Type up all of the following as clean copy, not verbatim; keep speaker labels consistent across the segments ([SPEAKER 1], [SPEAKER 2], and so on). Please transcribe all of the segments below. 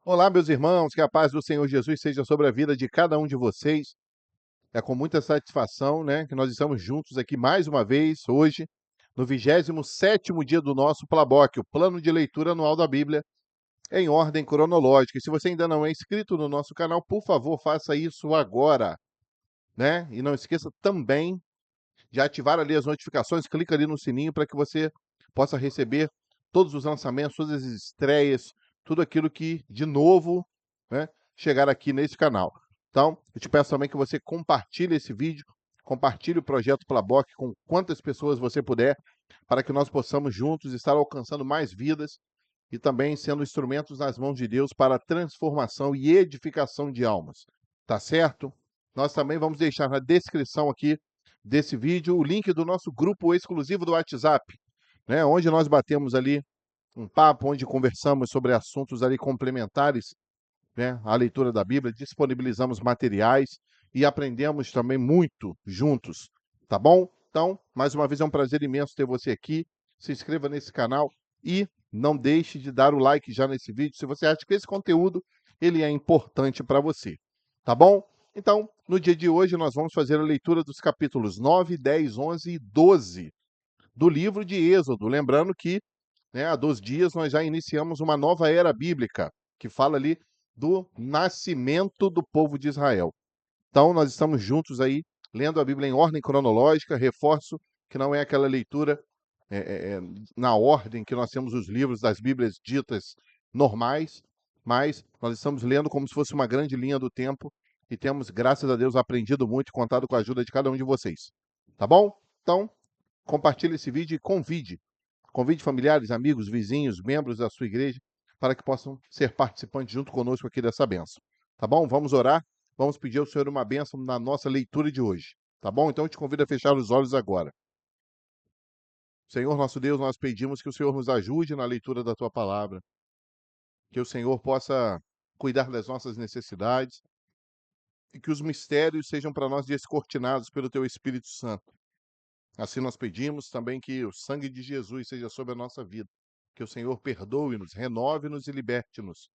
[SPEAKER 1] Olá, meus irmãos, que a paz do Senhor Jesus seja sobre a vida de cada um de vocês. É com muita satisfação, né, que nós estamos juntos aqui mais uma vez, hoje, no 27º dia do nosso Plaboc, o plano de leitura anual da Bíblia, em ordem cronológica. E se você ainda não é inscrito no nosso canal, por favor, faça isso agora, né? E não esqueça também de ativar ali as notificações, clica ali no sininho para que você possa receber todos os lançamentos, todas as estreias, tudo aquilo que de novo, né, chegar aqui nesse canal. Então, eu te peço também que você compartilhe esse vídeo, compartilhe o projeto Plaboc com quantas pessoas você puder, para que nós possamos juntos estar alcançando mais vidas e também sendo instrumentos nas mãos de Deus para a transformação e edificação de almas. Tá certo? Nós também vamos deixar na descrição aqui desse vídeo o link do nosso grupo exclusivo do WhatsApp, né, onde nós batemos ali um papo, onde conversamos sobre assuntos ali complementares, né, à leitura da Bíblia, disponibilizamos materiais e aprendemos também muito juntos, tá bom? Então, mais uma vez é um prazer imenso ter você aqui. Se inscreva nesse canal e não deixe de dar o like já nesse vídeo, se você acha que esse conteúdo ele é importante para você, tá bom? Então, no dia de hoje nós vamos fazer a leitura dos capítulos 9, 10, 11 e 12 do livro de Êxodo, lembrando que, né, há 2 dias nós já iniciamos uma nova era bíblica, que fala ali do nascimento do povo de Israel. Então, nós estamos juntos aí, lendo a Bíblia em ordem cronológica. Reforço que não é aquela leitura na ordem que nós temos os livros das Bíblias ditas normais, mas nós estamos lendo como se fosse uma grande linha do tempo e temos, graças a Deus, aprendido muito e contado com a ajuda de cada um de vocês. Tá bom? Então, compartilhe esse vídeo e convide familiares, amigos, vizinhos, membros da sua igreja, para que possam ser participantes junto conosco aqui dessa bênção. Tá bom? Vamos orar, vamos pedir ao Senhor uma bênção na nossa leitura de hoje. Tá bom? Então eu te convido a fechar os olhos agora. Senhor nosso Deus, nós pedimos que o Senhor nos ajude na leitura da tua palavra, que o Senhor possa cuidar das nossas necessidades e que os mistérios sejam para nós descortinados pelo teu Espírito Santo. Assim nós pedimos também que o sangue de Jesus seja sobre a nossa vida, que o Senhor perdoe-nos, renove-nos e liberte-nos,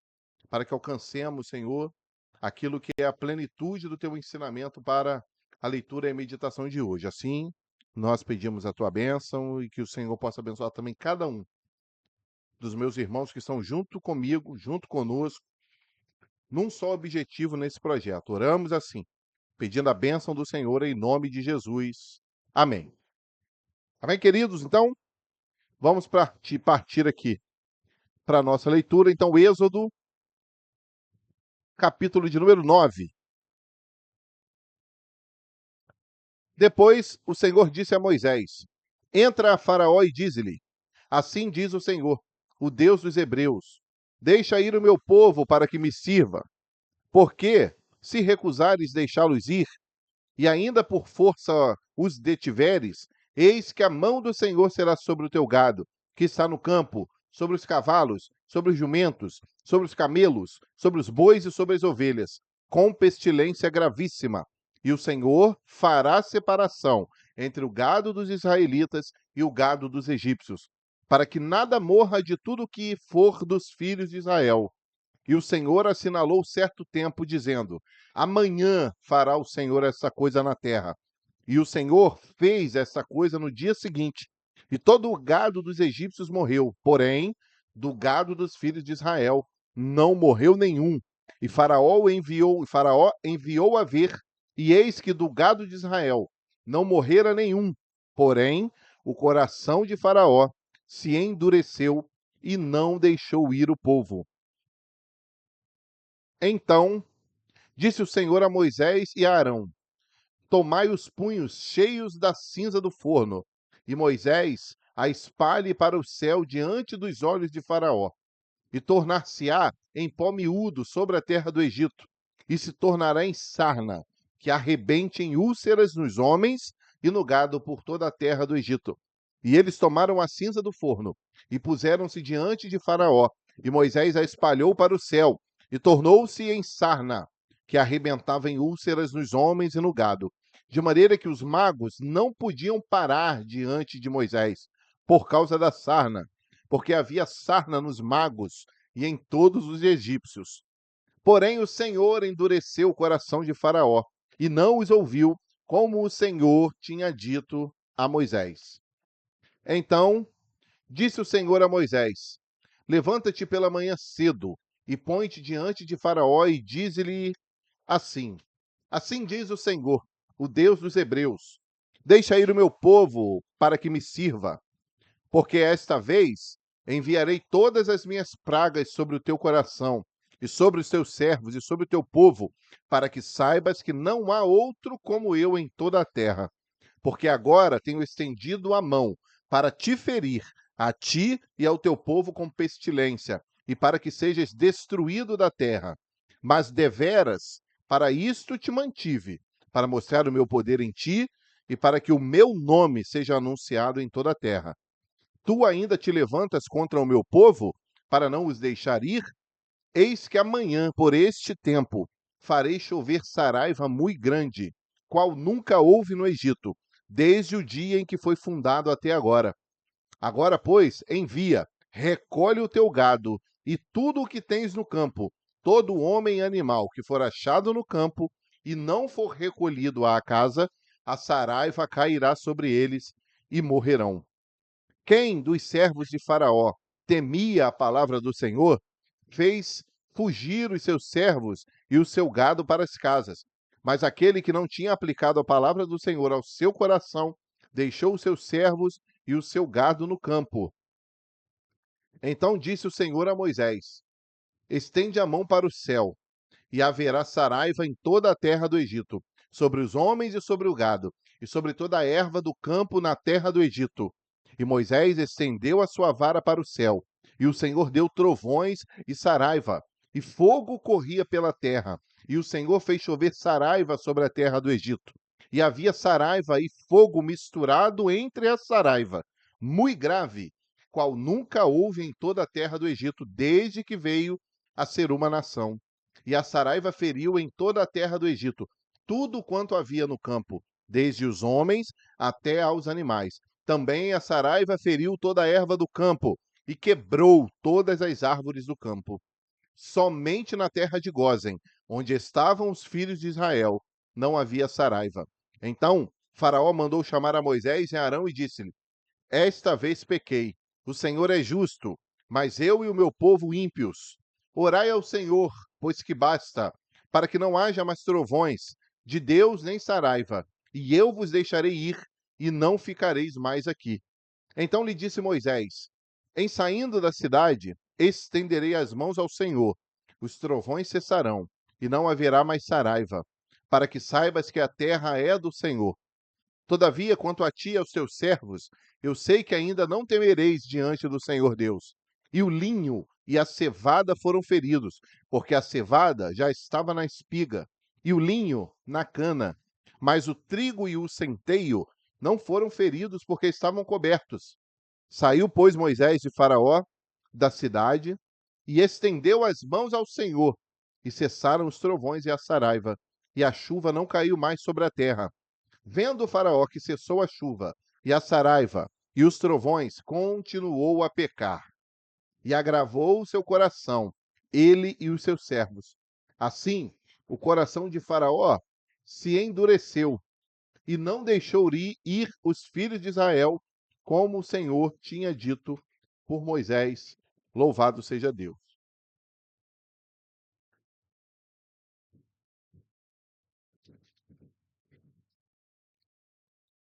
[SPEAKER 1] para que alcancemos, Senhor, aquilo que é a plenitude do teu ensinamento para a leitura e a meditação de hoje. Assim, nós pedimos a tua bênção e que o Senhor possa abençoar também cada um dos meus irmãos que estão junto comigo, junto conosco, num só objetivo nesse projeto. Oramos assim, pedindo a bênção do Senhor em nome de Jesus. Amém. Amém, queridos? Então, vamos partir aqui para a nossa leitura. Então, Êxodo, capítulo de número 9. Depois o Senhor disse a Moisés: Entra a Faraó e dize-lhe: Assim diz o Senhor, o Deus dos Hebreus: Deixa ir o meu povo para que me sirva. Porque, se recusares deixá-los ir, e ainda por força os detiveres, eis que a mão do Senhor será sobre o teu gado, que está no campo, sobre os cavalos, sobre os jumentos, sobre os camelos, sobre os bois e sobre as ovelhas, com pestilência gravíssima. E o Senhor fará separação entre o gado dos israelitas e o gado dos egípcios, para que nada morra de tudo que for dos filhos de Israel. E o Senhor assinalou certo tempo, dizendo: Amanhã fará o Senhor essa coisa na terra. E o Senhor fez essa coisa no dia seguinte. E todo o gado dos egípcios morreu, porém, do gado dos filhos de Israel não morreu nenhum. E Faraó enviou a ver, e eis que do gado de Israel não morrera nenhum. Porém, o coração de Faraó se endureceu e não deixou ir o povo. Então disse o Senhor a Moisés e a Arão: Tomai os punhos cheios da cinza do forno, e Moisés a espalhe para o céu diante dos olhos de Faraó, e tornar-se-á em pó miúdo sobre a terra do Egito, e se tornará em sarna, que arrebente em úlceras nos homens e no gado por toda a terra do Egito. E eles tomaram a cinza do forno, e puseram-se diante de Faraó, e Moisés a espalhou para o céu, e tornou-se em sarna, que arrebentava em úlceras nos homens e no gado, de maneira que os magos não podiam parar diante de Moisés, por causa da sarna, porque havia sarna nos magos, e em todos os egípcios. Porém, o Senhor endureceu o coração de Faraó e não os ouviu, como o Senhor tinha dito a Moisés. Então disse o Senhor a Moisés: Levanta-te pela manhã cedo e põe-te diante de Faraó e dize-lhe assim: Assim diz o Senhor, o Deus dos Hebreus: Deixa ir o meu povo para que me sirva, porque esta vez enviarei todas as minhas pragas sobre o teu coração e sobre os teus servos e sobre o teu povo, para que saibas que não há outro como eu em toda a terra. Porque agora tenho estendido a mão para te ferir, a ti e ao teu povo com pestilência, e para que sejas destruído da terra. Mas deveras, para isto te mantive, para mostrar o meu poder em ti e para que o meu nome seja anunciado em toda a terra. Tu ainda te levantas contra o meu povo para não os deixar ir? Eis que amanhã, por este tempo, farei chover saraiva muito grande, qual nunca houve no Egito, desde o dia em que foi fundado até agora. Agora, pois, envia, recolhe o teu gado e tudo o que tens no campo, todo homem e animal que for achado no campo e não for recolhido à casa, a saraiva cairá sobre eles e morrerão. Quem dos servos de Faraó temia a palavra do Senhor, fez fugir os seus servos e o seu gado para as casas. Mas aquele que não tinha aplicado a palavra do Senhor ao seu coração, deixou os seus servos e o seu gado no campo. Então disse o Senhor a Moisés: Estende a mão para o céu, e haverá saraiva em toda a terra do Egito, sobre os homens e sobre o gado, e sobre toda a erva do campo na terra do Egito. E Moisés estendeu a sua vara para o céu, e o Senhor deu trovões e saraiva, e fogo corria pela terra, e o Senhor fez chover saraiva sobre a terra do Egito. E havia saraiva e fogo misturado entre a saraiva, muito grave, qual nunca houve em toda a terra do Egito, desde que veio a ser uma nação. E a saraiva feriu em toda a terra do Egito tudo quanto havia no campo, desde os homens até aos animais. Também a saraiva feriu toda a erva do campo e quebrou todas as árvores do campo. Somente na terra de Gósen, onde estavam os filhos de Israel, não havia saraiva. Então Faraó mandou chamar a Moisés e Arão e disse-lhe: Esta vez pequei. O Senhor é justo, mas eu e o meu povo ímpios. Orai ao Senhor, pois que basta, para que não haja mais trovões, de Deus nem saraiva, e eu vos deixarei ir, e não ficareis mais aqui. Então lhe disse Moisés: Em saindo da cidade, estenderei as mãos ao Senhor, os trovões cessarão, e não haverá mais saraiva, para que saibas que a terra é do Senhor. Todavia, quanto a ti e aos teus servos, eu sei que ainda não temereis diante do Senhor Deus. E o linho e a cevada foram feridos, porque a cevada já estava na espiga, e o linho na cana. Mas o trigo e o centeio não foram feridos, porque estavam cobertos. Saiu, pois, Moisés de Faraó da cidade e estendeu as mãos ao Senhor, e cessaram os trovões e a saraiva, e a chuva não caiu mais sobre a terra. Vendo o Faraó que cessou a chuva e a saraiva e os trovões, continuou a pecar e agravou o seu coração, ele e os seus servos. Assim, o coração de Faraó se endureceu e não deixou ir os filhos de Israel, como o Senhor tinha dito por Moisés. Louvado seja Deus.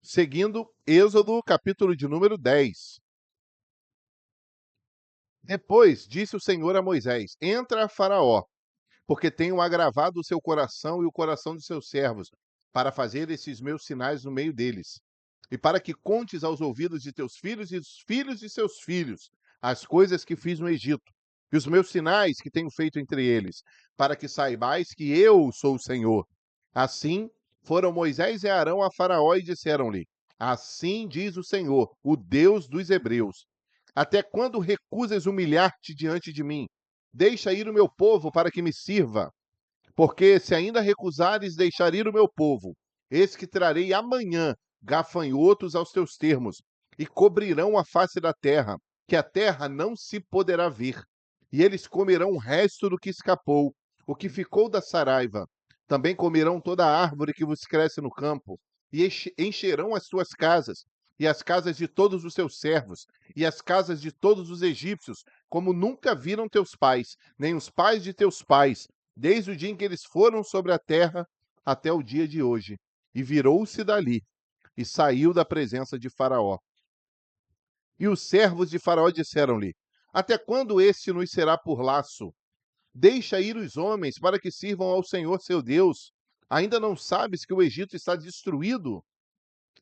[SPEAKER 1] Seguindo Êxodo, capítulo de número 10. Depois disse o Senhor a Moisés: Entra a Faraó, porque tenho agravado o seu coração e o coração de seus servos, para fazer esses meus sinais no meio deles, e para que contes aos ouvidos de teus filhos e dos filhos de seus filhos as coisas que fiz no Egito, e os meus sinais que tenho feito entre eles, para que saibais que eu sou o Senhor. Assim foram Moisés e Arão a Faraó e disseram-lhe: Assim diz o Senhor, o Deus dos Hebreus: Até quando recusas humilhar-te diante de mim? Deixa ir o meu povo para que me sirva. Porque se ainda recusares deixar ir o meu povo, eis que trarei amanhã gafanhotos aos teus termos, e cobrirão a face da terra, que a terra não se poderá ver. e eles comerão o resto do que escapou, o que ficou da saraiva. Também comerão toda a árvore que vos cresce no campo, e encherão as tuas casas, e as casas de todos os teus servos, e as casas de todos os egípcios, como nunca viram teus pais, nem os pais de teus pais, desde o dia em que eles foram sobre a terra até o dia de hoje. E virou-se dali, e saiu da presença de Faraó. E os servos de Faraó disseram-lhe: Até quando este nos será por laço? Deixa ir os homens para que sirvam ao Senhor seu Deus. Ainda não sabes que o Egito está destruído?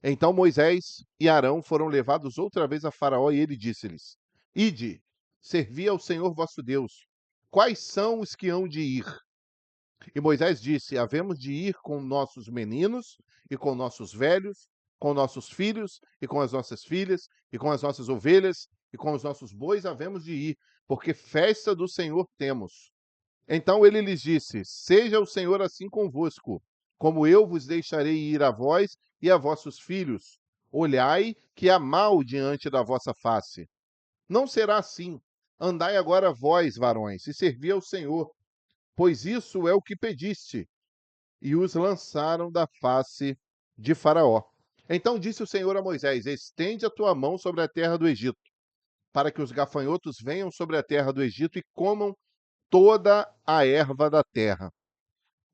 [SPEAKER 1] Então Moisés e Arão foram levados outra vez a Faraó e ele disse-lhes: Ide, servi ao Senhor vosso Deus. Quais são os que hão de ir? E Moisés disse: Havemos de ir com nossos meninos e com nossos velhos, com nossos filhos e com as nossas filhas, e com as nossas ovelhas e com os nossos bois havemos de ir, porque festa do Senhor temos. Então ele lhes disse: Seja o Senhor assim convosco, como eu vos deixarei ir a vós e a vossos filhos. Olhai que há mal diante da vossa face. Não será assim. Andai agora vós, varões, e servi ao Senhor, pois isso é o que pediste. E os lançaram da face de Faraó. Então disse o Senhor a Moisés: Estende a tua mão sobre a terra do Egito, para que os gafanhotos venham sobre a terra do Egito e comam toda a erva da terra,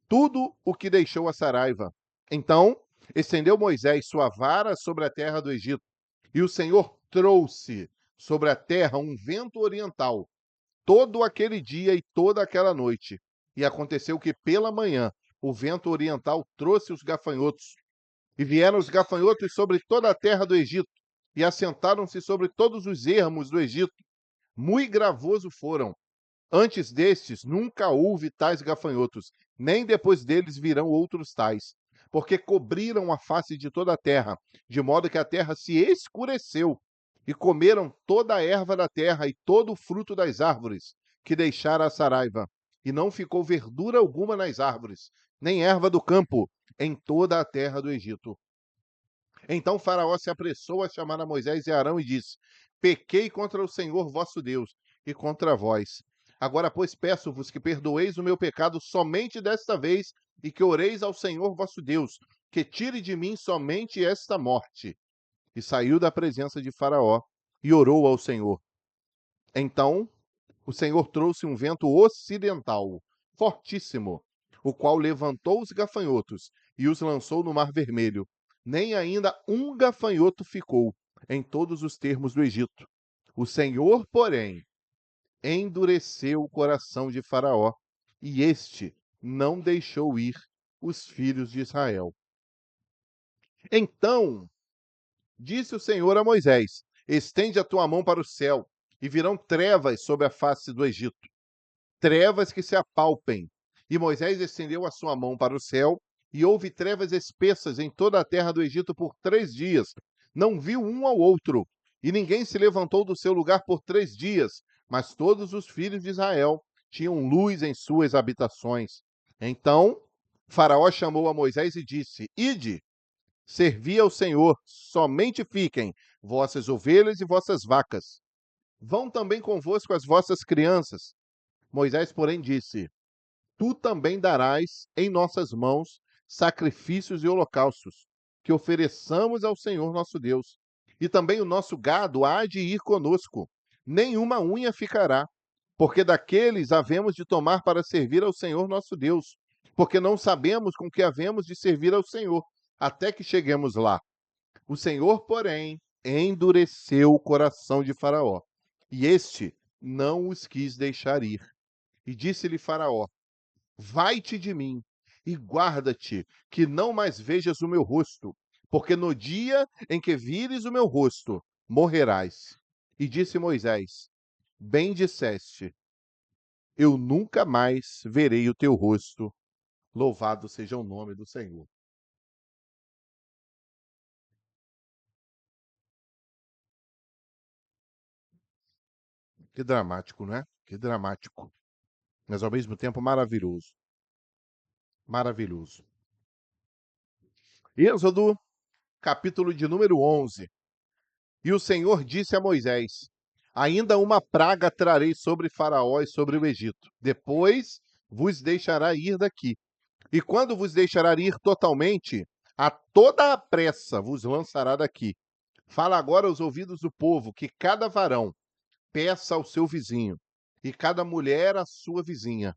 [SPEAKER 1] tudo o que deixou a saraiva. Então estendeu Moisés sua vara sobre a terra do Egito, e o Senhor trouxe sobre a terra um vento oriental, todo aquele dia e toda aquela noite. E aconteceu que pela manhã o vento oriental trouxe os gafanhotos, e vieram os gafanhotos sobre toda a terra do Egito, e assentaram-se sobre todos os ermos do Egito. Muito gravoso foram. Antes destes, nunca houve tais gafanhotos, nem depois deles virão outros tais, porque cobriram a face de toda a terra, de modo que a terra se escureceu, e comeram toda a erva da terra e todo o fruto das árvores, que deixara a saraiva, e não ficou verdura alguma nas árvores, nem erva do campo, em toda a terra do Egito. Então Faraó se apressou a chamar a Moisés e Arão e disse: Pequei contra o Senhor vosso Deus e contra vós. Agora, pois, peço-vos que perdoeis o meu pecado somente desta vez e que oreis ao Senhor vosso Deus, que tire de mim somente esta morte. E saiu da presença de Faraó e orou ao Senhor. Então o Senhor trouxe um vento ocidental, fortíssimo, o qual levantou os gafanhotos e os lançou no Mar Vermelho. Nem ainda um gafanhoto ficou em todos os termos do Egito. O Senhor, porém, endureceu o coração de Faraó, e este não deixou ir os filhos de Israel. Então disse o Senhor a Moisés: Estende a tua mão para o céu, e virão trevas sobre a face do Egito, trevas que se apalpem. E Moisés estendeu a sua mão para o céu, e houve trevas espessas em toda a terra do Egito por 3 dias. Não viu um ao outro, e ninguém se levantou do seu lugar por 3 dias, mas todos os filhos de Israel tinham luz em suas habitações. Então Faraó chamou a Moisés e disse: Ide, servi ao Senhor, somente fiquem vossas ovelhas e vossas vacas. Vão também convosco as vossas crianças. Moisés, porém, disse: Tu também darás em nossas mãos sacrifícios e holocaustos, que ofereçamos ao Senhor nosso Deus. E também o nosso gado há de ir conosco, nenhuma unha ficará, porque daqueles havemos de tomar para servir ao Senhor nosso Deus, porque não sabemos com que havemos de servir ao Senhor, até que cheguemos lá. O Senhor, porém, endureceu o coração de Faraó, e este não os quis deixar ir. E disse-lhe Faraó: Vai-te de mim e guarda-te, que não mais vejas o meu rosto, porque no dia em que vires o meu rosto, morrerás. E disse Moisés: Bem disseste, eu nunca mais verei o teu rosto. Louvado seja o nome do Senhor. Que dramático, não é? Que dramático. Mas ao mesmo tempo maravilhoso. Maravilhoso. Êxodo, capítulo de número 11. E o Senhor disse a Moisés: Ainda uma praga trarei sobre Faraó e sobre o Egito. Depois vos deixará ir daqui. E quando vos deixará ir totalmente, a toda a pressa vos lançará daqui. Fala agora aos ouvidos do povo que cada varão peça ao seu vizinho, e cada mulher à sua vizinha,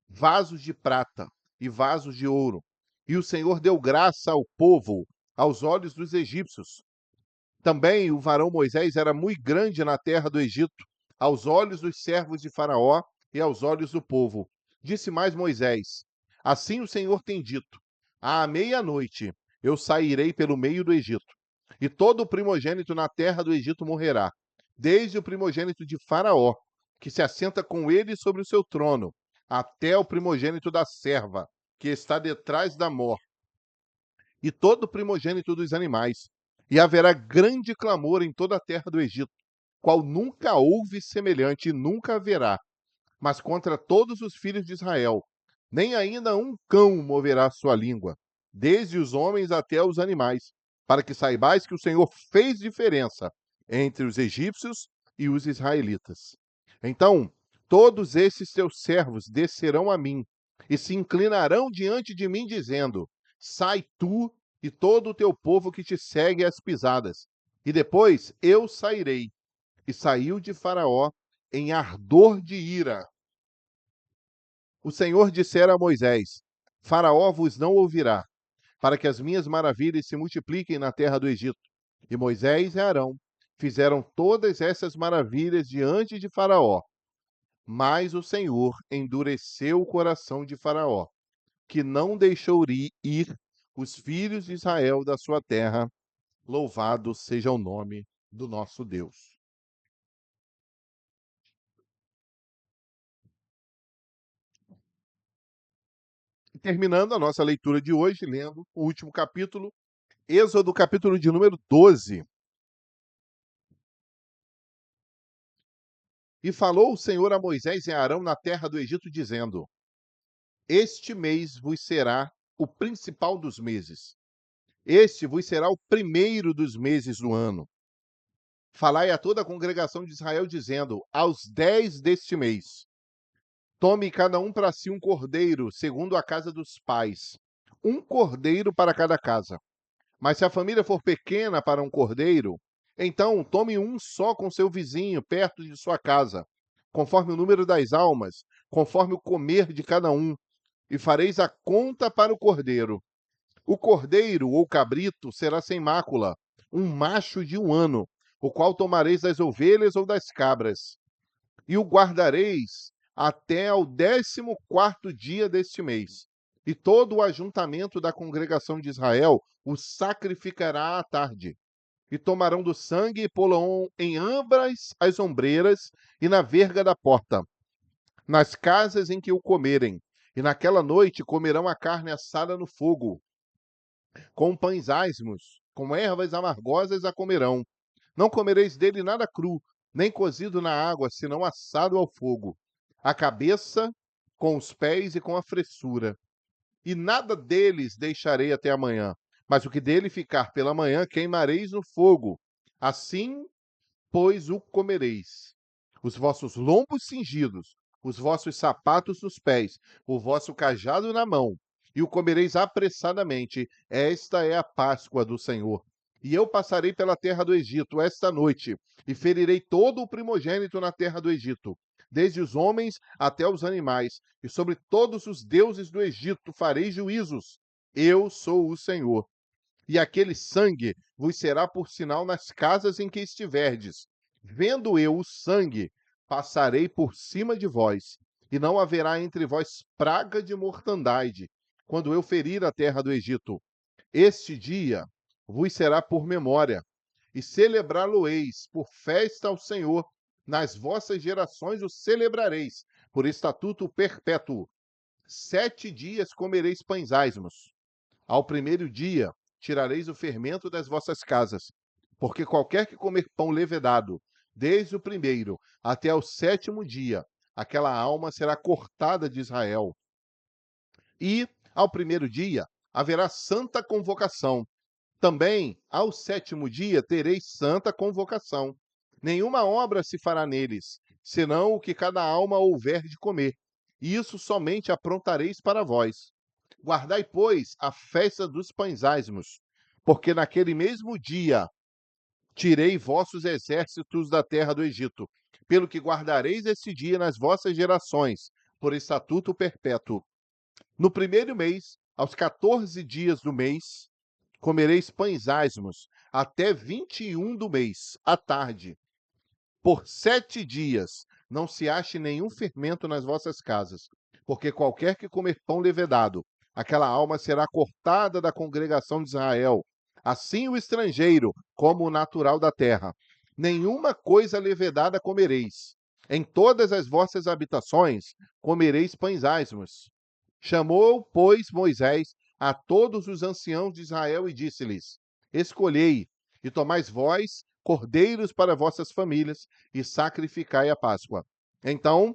[SPEAKER 1] vasos de prata e vasos de ouro. E o Senhor deu graça ao povo aos olhos dos egípcios. Também o varão Moisés era muito grande na terra do Egito, aos olhos dos servos de Faraó e aos olhos do povo. Disse mais Moisés: Assim o Senhor tem dito: à meia-noite eu sairei pelo meio do Egito, e todo o primogênito na terra do Egito morrerá, desde o primogênito de Faraó, que se assenta com ele sobre o seu trono, até o primogênito da serva, que está detrás da mor, e todo o primogênito dos animais. E haverá grande clamor em toda a terra do Egito, qual nunca houve semelhante e nunca haverá, mas contra todos os filhos de Israel. Nem ainda um cão moverá sua língua, desde os homens até os animais, para que saibais que o Senhor fez diferença entre os egípcios e os israelitas. Então, todos esses teus servos descerão a mim e se inclinarão diante de mim, dizendo: Sai tu e todo o teu povo que te segue às pisadas. E depois eu sairei. E saiu de Faraó em ardor de ira. O Senhor dissera a Moisés: Faraó vos não ouvirá, para que as minhas maravilhas se multipliquem na terra do Egito. E Moisés e Arão fizeram todas essas maravilhas diante de Faraó. Mas o Senhor endureceu o coração de Faraó, que não deixou ir os filhos de Israel da sua terra. Louvado seja o nome do nosso Deus. Terminando a nossa leitura de hoje, lendo o último capítulo, Êxodo, capítulo de número 12. E falou o Senhor a Moisés e a Arão na terra do Egito, dizendo: Este mês vos será o principal dos meses. Este vos será o primeiro dos meses do ano. Falai a toda a congregação de Israel, dizendo: Aos 10 deste mês, tome cada um para si um cordeiro, segundo a casa dos pais, um cordeiro para cada casa. Mas se a família for pequena para um cordeiro, então tome um só com seu vizinho, perto de sua casa, conforme o número das almas, conforme o comer de cada um, e fareis a conta para o cordeiro. O cordeiro ou cabrito será sem mácula, um macho de 1 ano, o qual tomareis das ovelhas ou das cabras, e o guardareis até ao 14º dia deste mês. E todo o ajuntamento da congregação de Israel o sacrificará à tarde. E tomarão do sangue e pô-lo em ambas as ombreiras e na verga da porta, nas casas em que o comerem. E naquela noite comerão a carne assada no fogo, com pães asmos, com ervas amargosas a comerão. Não comereis dele nada cru, nem cozido na água, senão assado ao fogo. A cabeça, com os pés e com a fressura. E nada deles deixarei até amanhã. Mas o que dele ficar pela manhã, queimareis no fogo. Assim, pois, o comereis. Os vossos lombos cingidos, os vossos sapatos nos pés, o vosso cajado na mão, e o comereis apressadamente. Esta é a Páscoa do Senhor. E eu passarei pela terra do Egito esta noite, e ferirei todo o primogênito na terra do Egito, desde os homens até os animais, e sobre todos os deuses do Egito farei juízos. Eu sou o Senhor. E aquele sangue vos será por sinal nas casas em que estiverdes. Vendo eu o sangue, passarei por cima de vós, e não haverá entre vós praga de mortandade, quando eu ferir a terra do Egito. Este dia vos será por memória, e celebrá-lo-eis por festa ao Senhor. Nas vossas gerações o celebrareis, por estatuto perpétuo. 7 dias comereis pães asmos. Ao primeiro dia tirareis o fermento das vossas casas, porque qualquer que comer pão levedado, desde o primeiro até o 7º dia, aquela alma será cortada de Israel. E ao primeiro dia haverá santa convocação. Também ao 7º dia tereis santa convocação. Nenhuma obra se fará neles, senão o que cada alma houver de comer. E isso somente aprontareis para vós. Guardai, pois, a festa dos pães asmos, porque naquele mesmo dia tirei vossos exércitos da terra do Egito, pelo que guardareis esse dia nas vossas gerações, por estatuto perpétuo. No primeiro mês, aos 14 dias do mês, comereis pães asmos, até 21 do mês, à tarde. Por 7 dias não se ache nenhum fermento nas vossas casas, porque qualquer que comer pão levedado, aquela alma será cortada da congregação de Israel. Assim o estrangeiro, como o natural da terra. Nenhuma coisa levedada comereis. Em todas as vossas habitações comereis pães asmos. Chamou, pois, Moisés a todos os anciãos de Israel e disse-lhes: Escolhei e tomais vós cordeiros para vossas famílias e sacrificai a Páscoa. Então,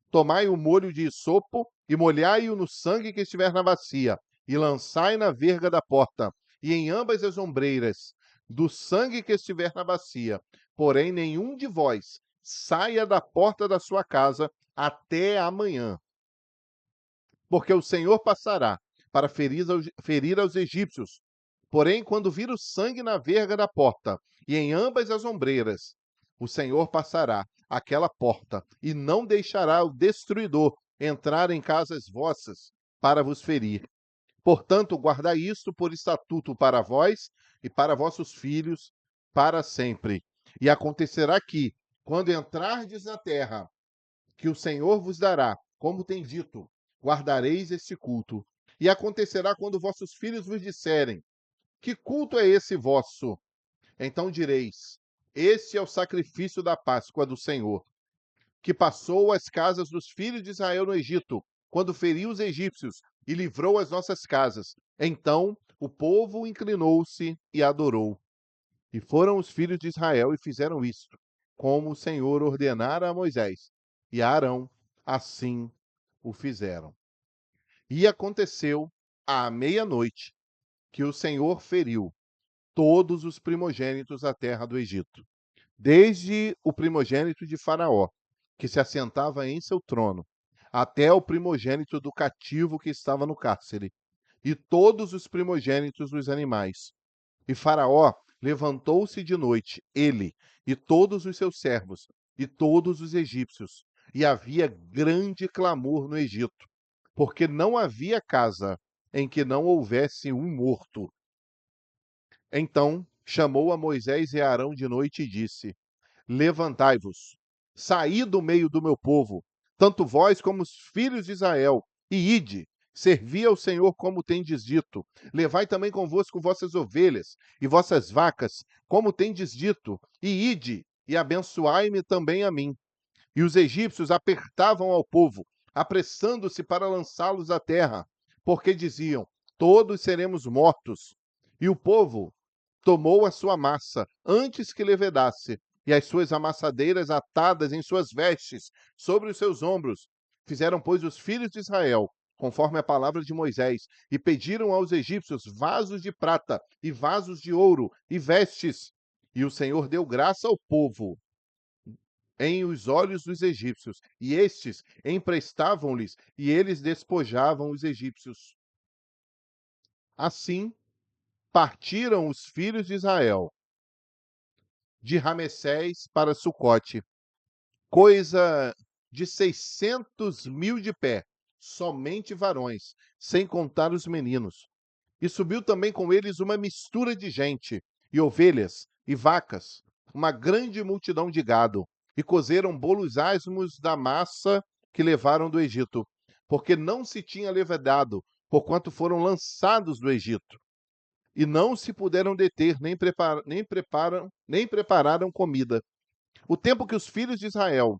[SPEAKER 1] tomai o molho de isopo e molhai-o no sangue que estiver na bacia, e lançai na verga da porta, e em ambas as ombreiras do sangue que estiver na bacia. Porém, nenhum de vós saia da porta da sua casa até amanhã, porque o Senhor passará para ferir aos egípcios. Porém, quando vir o sangue na verga da porta e em ambas as ombreiras, o Senhor passará aquela porta e não deixará o destruidor entrar em casas vossas para vos ferir. Portanto, guardai isto por estatuto para vós e para vossos filhos para sempre. E acontecerá que, quando entrardes na terra que o Senhor vos dará, como tem dito, guardareis este culto. E acontecerá quando vossos filhos vos disserem: que culto é esse vosso? Então direis: este é o sacrifício da Páscoa do Senhor, que passou as casas dos filhos de Israel no Egito, quando feriu os egípcios e livrou as nossas casas. Então o povo inclinou-se e adorou. E foram os filhos de Israel e fizeram isto, como o Senhor ordenara a Moisés. E a Arão assim o fizeram. E aconteceu à meia-noite que o Senhor feriu todos os primogênitos da terra do Egito, desde o primogênito de Faraó, que se assentava em seu trono, até o primogênito do cativo que estava no cárcere, e todos os primogênitos dos animais. E Faraó levantou-se de noite, ele e todos os seus servos, e todos os egípcios, e havia grande clamor no Egito, porque não havia casa em que não houvesse um morto. Então chamou a Moisés e a Arão de noite e disse: Levantai-vos, saí do meio do meu povo, tanto vós como os filhos de Israel, e ide, servi ao Senhor como tendes dito. Levai também convosco vossas ovelhas e vossas vacas, como tendes dito, e ide, e abençoai-me também a mim. E os egípcios apertavam ao povo, apressando-se para lançá-los à terra, porque diziam: todos seremos mortos. E o povo tomou a sua massa antes que levedasse, e as suas amassadeiras atadas em suas vestes, sobre os seus ombros. Fizeram, pois, os filhos de Israel, conforme a palavra de Moisés, e pediram aos egípcios vasos de prata, e vasos de ouro, e vestes. E o Senhor deu graça ao povo em os olhos dos egípcios, e estes emprestavam-lhes, e eles despojavam os egípcios. Assim, partiram os filhos de Israel de Ramessés para Sucote, coisa de 600.000 de pé, somente varões, sem contar os meninos. E subiu também com eles uma mistura de gente, e ovelhas, e vacas, uma grande multidão de gado, e cozeram bolos asmos da massa que levaram do Egito, porque não se tinha levedado, porquanto foram lançados do Egito. E não se puderam deter, nem prepararam comida. O tempo que os filhos de Israel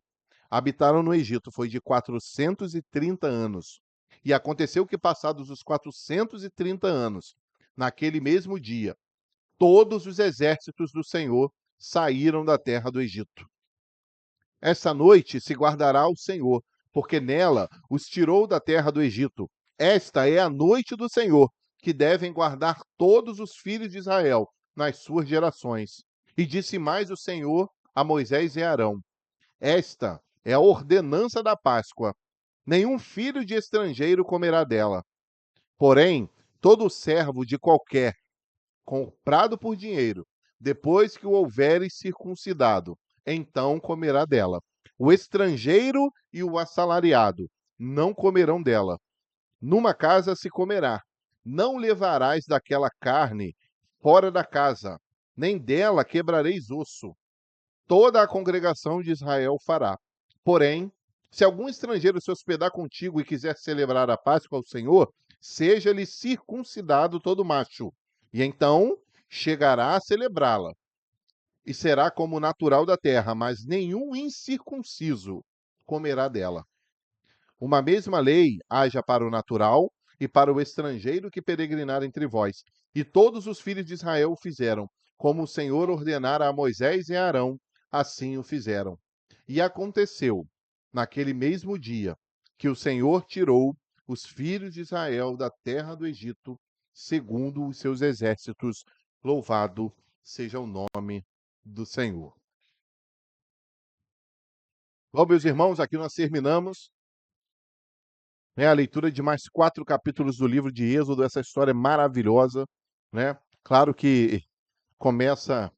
[SPEAKER 1] habitaram no Egito foi de 430 anos. E aconteceu que, passados os 430 anos, naquele mesmo dia, todos os exércitos do Senhor saíram da terra do Egito. Essa noite se guardará o Senhor, porque nela os tirou da terra do Egito. Esta é a noite do Senhor, que devem guardar todos os filhos de Israel nas suas gerações. E disse mais o Senhor a Moisés e Arão. Esta é a ordenança da Páscoa. Nenhum filho de estrangeiro comerá dela. Porém, todo servo de qualquer, comprado por dinheiro, depois que o houveres circuncidado, então comerá dela. O estrangeiro e o assalariado não comerão dela. Numa casa se comerá. Não levarás daquela carne fora da casa, nem dela quebrareis osso. Toda a congregação de Israel fará. Porém, se algum estrangeiro se hospedar contigo e quiser celebrar a Páscoa ao Senhor, seja-lhe circuncidado todo macho, e então chegará a celebrá-la, e será como natural da terra, mas nenhum incircunciso comerá dela. Uma mesma lei haja para o natural e para o estrangeiro que peregrinar entre vós. E todos os filhos de Israel o fizeram, como o Senhor ordenara a Moisés e a Arão, assim o fizeram. E aconteceu, naquele mesmo dia, que o Senhor tirou os filhos de Israel da terra do Egito, segundo os seus exércitos. Louvado seja o nome do Senhor. Bom, meus irmãos, aqui nós terminamos, né, a leitura de mais 4 capítulos do livro de Êxodo, essa história maravilhosa, né? Claro que começa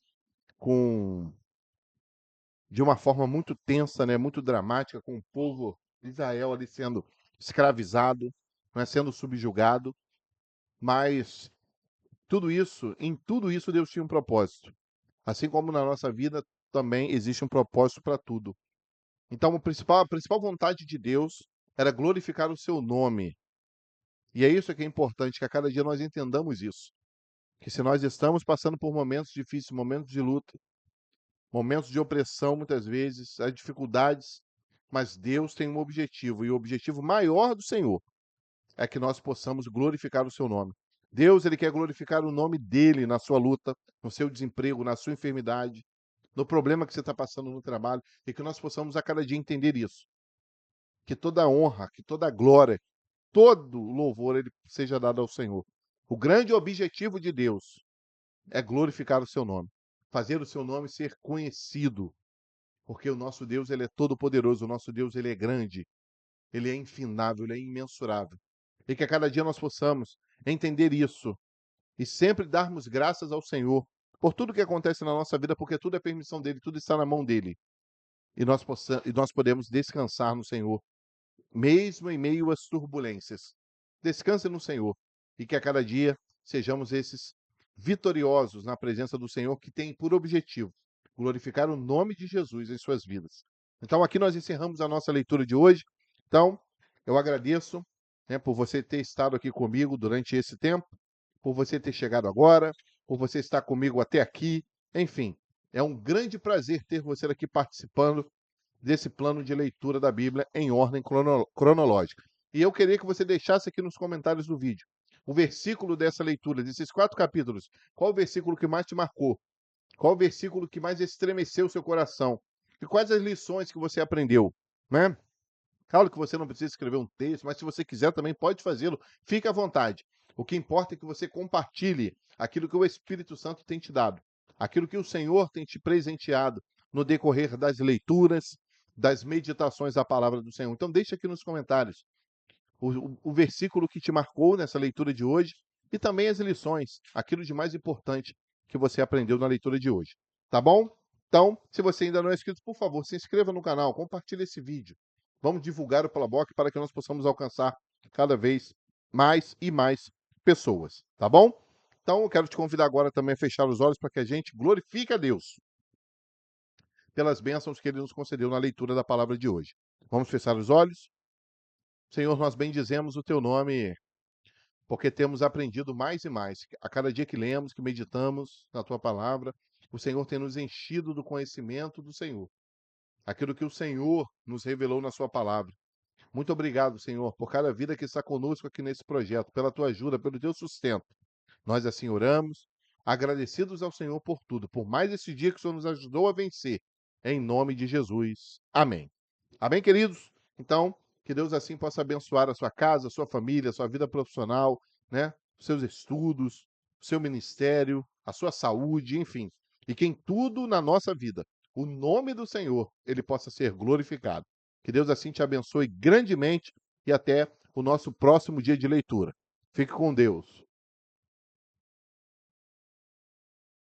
[SPEAKER 1] com de uma forma muito tensa, né, muito dramática, com o povo de Israel ali sendo escravizado, né, sendo subjugado, mas em tudo isso Deus tinha um propósito. Assim como na nossa vida também existe um propósito para tudo. Então, a principal vontade de Deus era glorificar o seu nome. E é isso que é importante, que a cada dia nós entendamos isso. Que se nós estamos passando por momentos difíceis, momentos de luta, momentos de opressão, muitas vezes, as dificuldades, mas Deus tem um objetivo, e o objetivo maior do Senhor é que nós possamos glorificar o seu nome. Deus, ele quer glorificar o nome dele na sua luta, no seu desemprego, na sua enfermidade, no problema que você está passando no trabalho, e que nós possamos a cada dia entender isso. Que toda honra, que toda glória, todo louvor ele seja dado ao Senhor. O grande objetivo de Deus é glorificar o seu nome, fazer o seu nome ser conhecido, porque o nosso Deus ele é todo poderoso, o nosso Deus ele é grande, ele é infinável, ele é imensurável. E que a cada dia nós possamos entender isso e sempre darmos graças ao Senhor por tudo que acontece na nossa vida, porque tudo é permissão dele, tudo está na mão dele. E nós podemos descansar no Senhor, mesmo em meio às turbulências. Descanse no Senhor e que a cada dia sejamos esses vitoriosos na presença do Senhor que tem por objetivo glorificar o nome de Jesus em suas vidas. Então aqui nós encerramos a nossa leitura de hoje. Então, eu agradeço, né, por você ter estado aqui comigo durante esse tempo, por você ter chegado agora, por você estar comigo até aqui. Enfim, é um grande prazer ter você aqui participando desse plano de leitura da Bíblia em ordem cronológica. E eu queria que você deixasse aqui nos comentários do vídeo o versículo dessa leitura, desses 4 capítulos. Qual o versículo que mais te marcou? Qual o versículo que mais estremeceu o seu coração? E quais as lições que você aprendeu, né? Claro que você não precisa escrever um texto, mas se você quiser também pode fazê-lo. Fique à vontade. O que importa é que você compartilhe aquilo que o Espírito Santo tem te dado, aquilo que o Senhor tem te presenteado no decorrer das leituras, das meditações da palavra do Senhor. Então deixa aqui nos comentários o versículo que te marcou nessa leitura de hoje e também as lições, aquilo de mais importante que você aprendeu na leitura de hoje. Tá bom? Então, se você ainda não é inscrito, por favor, se inscreva no canal, compartilhe esse vídeo. Vamos divulgar o Palaboc para que nós possamos alcançar cada vez mais e mais pessoas, tá bom? Então, eu quero te convidar agora também a fechar os olhos para que a gente glorifique a Deus pelas bênçãos que Ele nos concedeu na leitura da palavra de hoje. Vamos fechar os olhos? Senhor, nós bendizemos o Teu nome, porque temos aprendido mais e mais. A cada dia que lemos, que meditamos na Tua palavra, o Senhor tem nos enchido do conhecimento do Senhor. Aquilo que o Senhor nos revelou na Sua palavra. Muito obrigado, Senhor, por cada vida que está conosco aqui nesse projeto, pela Tua ajuda, pelo Teu sustento. Nós assim oramos, agradecidos ao Senhor por tudo, por mais esse dia que o Senhor nos ajudou a vencer. Em nome de Jesus. Amém. Amém, queridos? Então, que Deus assim possa abençoar a sua casa, a sua família, a sua vida profissional, né? Os seus estudos, o seu ministério, a sua saúde, enfim. E que em tudo na nossa vida o nome do Senhor ele possa ser glorificado. Que Deus assim te abençoe grandemente e até o nosso próximo dia de leitura. Fique com Deus.